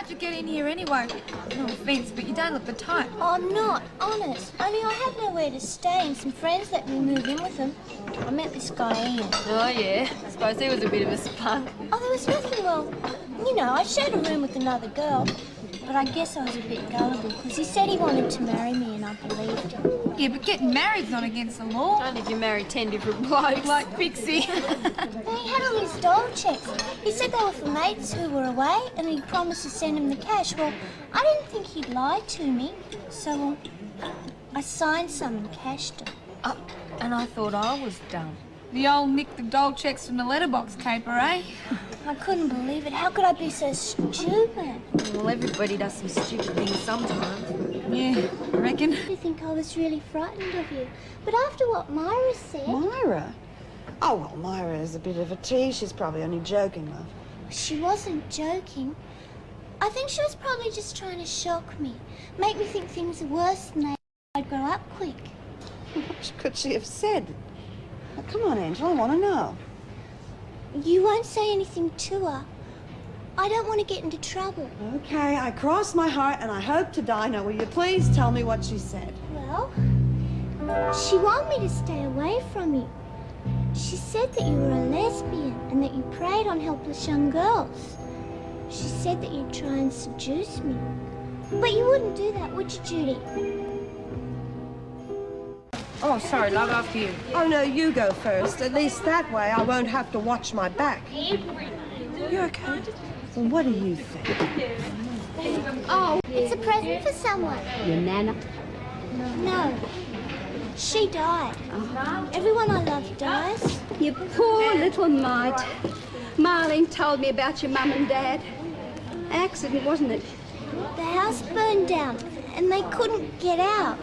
how'd you get in here anyway? No offence, but you don't look the type. Oh, I'm not, honest. Only I had nowhere to stay and some friends let me move in with them. I met this guy, Ian. Oh, yeah. I suppose he was a bit of a spunk. Oh, there was nothing wrong. You know, I shared a room with another girl. But I guess I was a bit gullible, because he said he wanted to marry me and I believed him. Yeah, but getting married's not against the law. Only if you marry 10 different blokes. Like Pixie. Then he had all these doll checks. He said they were for mates who were away and he promised to send him the cash. Well, I didn't think he'd lie to me, so I signed some and cashed them. And I thought I was dumb. The old nick the doll checks from the letterbox caper, eh? I couldn't believe it. How could I be so stupid? Well, everybody does some stupid things sometimes. Yeah, I reckon. I think I was really frightened of you. But after what Myra said... Myra? Oh, well, Myra is a bit of a tease. She's probably only joking, love. She wasn't joking. I think she was probably just trying to shock me. Make me think things are worse than they are. I'd grow up quick. What could she have said? Now, come on, Angel, I want to know. You won't say anything to her. I don't want to get into trouble. Okay, I cross my heart and I hope to die. Now, will you please tell me what she said? Well, she wanted me to stay away from you. She said that you were a lesbian and that you preyed on helpless young girls. She said that you'd try and seduce me. But you wouldn't do that, would you, Judy? Oh, sorry, love, after you. Oh, no, you go first. At least that way I won't have to watch my back. You okay? Well, what do you think? Oh, it's a present for someone. Your nana? No. She died. Everyone I love dies. You poor little mite. Marlene told me about your mum and dad. Accident, wasn't it? The house burned down and they couldn't get out.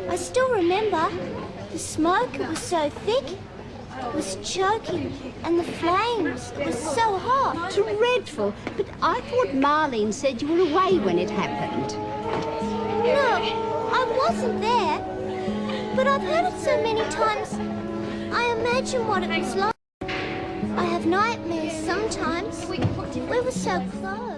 I still remember the smoke, it was so thick, it was choking, and the flames were so hot. Dreadful. But I thought Marlene said you were away when it happened. No, I wasn't there. But I've heard it so many times, I imagine what it was like. I have nightmares sometimes. We were so close.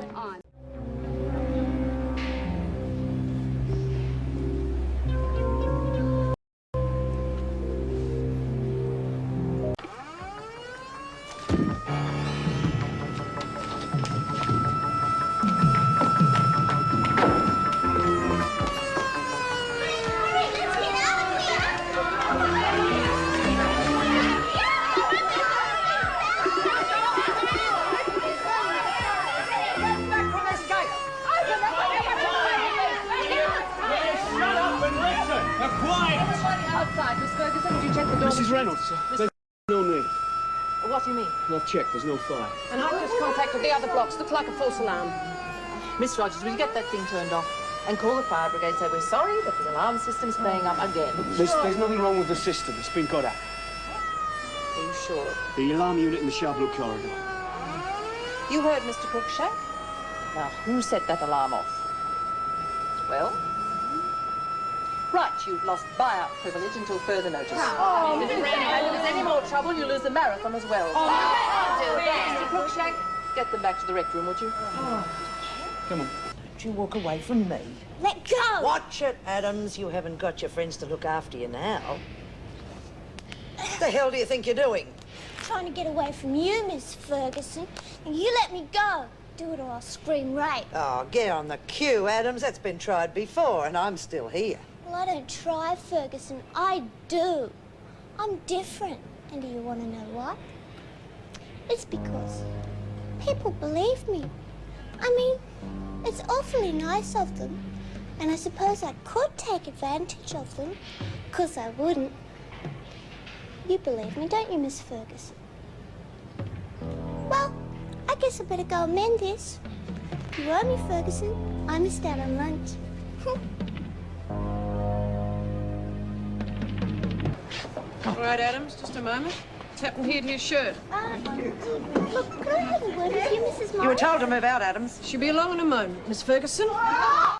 Mrs. Reynolds, there's no need. What do you mean? I've checked, there's no fire. And I've just contacted the other blocks. Looks like a false alarm. Miss Rogers, will you get that thing turned off? And call the fire brigade and say we're sorry, but the alarm system's playing up again. There's nothing wrong with the system. It's been got out. Are you sure? The alarm unit in the Sharplook corridor. You heard Mr. Cruikshank? Now, who set that alarm off? Well? Right, you've lost buyout privilege until further notice. Oh, and if there's any more trouble, you lose the marathon as well. Mr. Cruikshank, get them back to the rec room, would you? Come on. Don't you walk away from me. Let go! Watch it, Adams. You haven't got your friends to look after you now. What the hell do you think you're doing? Trying to get away from you, Miss Ferguson. And you let me go. Do it or I'll scream rape. Oh, get on the queue, Adams. That's been tried before, and I'm still here. Well, I don't try, Ferguson. I do. I'm different. And do you want to know why? It's because people believe me. I mean, it's awfully nice of them. And I suppose I could take advantage of them, because I wouldn't. You believe me, don't you, Miss Ferguson? Well, I guess I better go and mend this. You owe me, Ferguson. I missed out on lunch. All right, Adams, just a moment. What's happened here to your shirt? Look, could I have a word with you, Mrs. Morris? You were told to move out, Adams. She'll be along in a moment. Miss Ferguson? I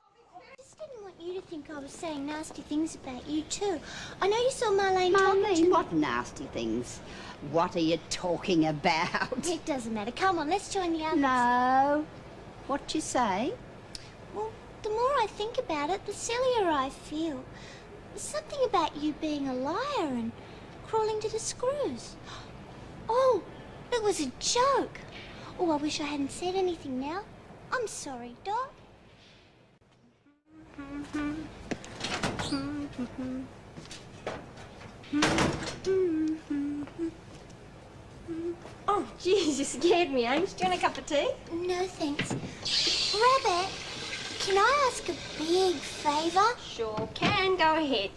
just didn't want you to think I was saying nasty things about you, too. I know you saw Marlene talking to me. What nasty things? What are you talking about? It doesn't matter. Come on, let's join the others. No. What'd you say? Well, the more I think about it, the sillier I feel. There's something about you being a liar and crawling to the screws. Oh, it was a joke. Oh, I wish I hadn't said anything now. I'm sorry, Doc. Oh, jeez, you scared me, Ames. Do you want a cup of tea? No, thanks. Rabbit, can I ask a big favour? Sure can. Go ahead.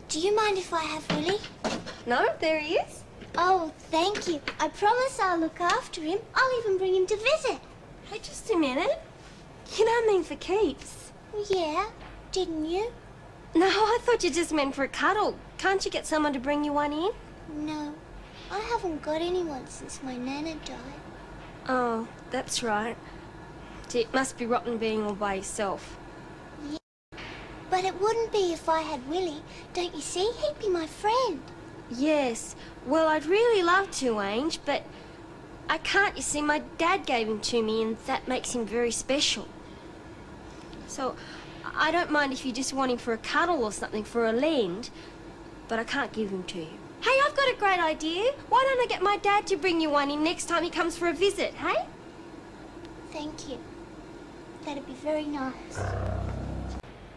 Do you mind if I have Willy? No, there he is. Oh, thank you. I promise I'll look after him. I'll even bring him to visit. Hey, just a minute. You don't mean for keeps? Yeah, didn't you? No, I thought you just meant for a cuddle. Can't you get someone to bring you one in? No, I haven't got anyone since my nana died. Oh, that's right. Gee, it must be rotten being all by yourself. Yeah, but it wouldn't be if I had Willy. Don't you see? He'd be my friend. Yes. Well, I'd really love to, Ange, but I can't. You see, my dad gave him to me, and that makes him very special. So, I don't mind if you just want him for a cuddle or something, for a lend, but I can't give him to you. Hey, I've got a great idea. Why don't I get my dad to bring you one in next time he comes for a visit, hey? Thank you. That'd be very nice.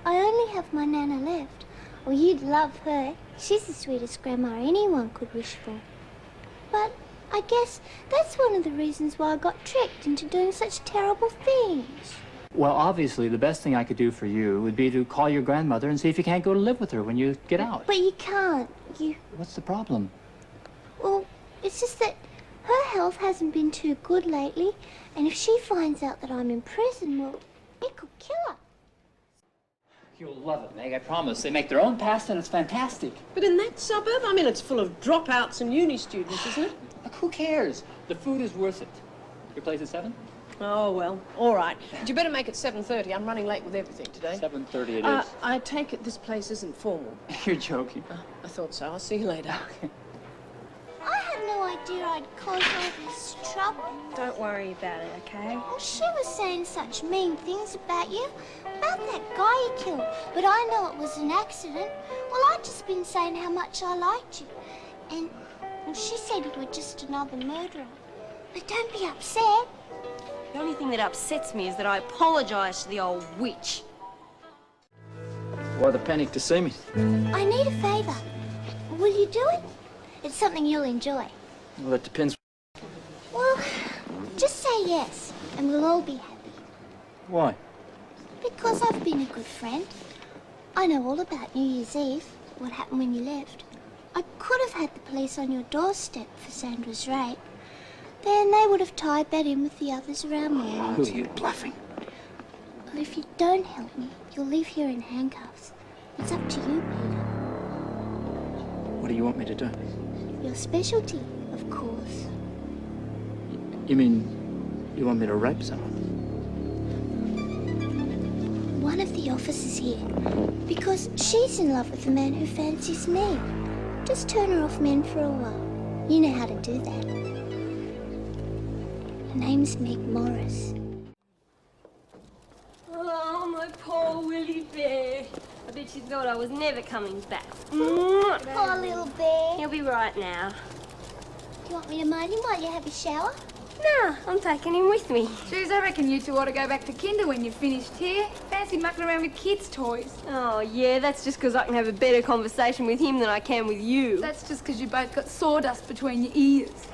I only have my nana left. Oh, you'd love her. She's the sweetest grandma anyone could wish for. But I guess that's one of the reasons why I got tricked into doing such terrible things. Well, obviously, the best thing I could do for you would be to call your grandmother and see if you can't go to live with her when you get out. But you can't. What's the problem? Well, it's just that her health hasn't been too good lately, and if she finds out that I'm in prison, well, it could kill her. You'll love it, Meg, I promise. They make their own pasta and it's fantastic. But in that suburb, I mean, it's full of dropouts and uni-students, isn't it? Look, who cares? The food is worth it. Your place at 7? Oh, well, all right. But you better make it 7:30. I'm running late with everything today. 7:30 it is. I take it this place isn't formal. You're joking. I thought so. I'll see you later. Okay. I had no idea I'd cause all this trouble. Don't worry about it, okay? Well, she was saying such mean things about you, about that guy you killed. But I know it was an accident. Well, I'd just been saying how much I liked you. And, well, she said you were just another murderer. But don't be upset. The only thing that upsets me is that I apologise to the old witch. Why the panic to see me? I need a favour. Will you do it? It's something you'll enjoy. Well, that depends. Well, just say yes, and we'll all be happy. Why? Because I've been a good friend. I know all about New Year's Eve, what happened when you left. I could have had the police on your doorstep for Sandra's rape. Then they would have tied that in with the others around me. Who are you bluffing? Well, if you don't help me, you'll leave here in handcuffs. It's up to you, Peter. What do you want me to do? Your specialty, of course. You mean you want me to rape someone? One of the officers here. Because she's in love with the man who fancies me. Just turn her off men for a while. You know how to do that. Her name's Meg Morris. Oh, my poor Willy bear. I bet she thought I was never coming back. Poor little bear. He'll be right now. Do you want me to mind him while you have a shower? No, I'm taking him with me. Jeez, I reckon you two ought to go back to kinder when you're finished here. Fancy mucking around with kids' toys. Oh, yeah, that's just because I can have a better conversation with him than I can with you. That's just because you both got sawdust between your ears.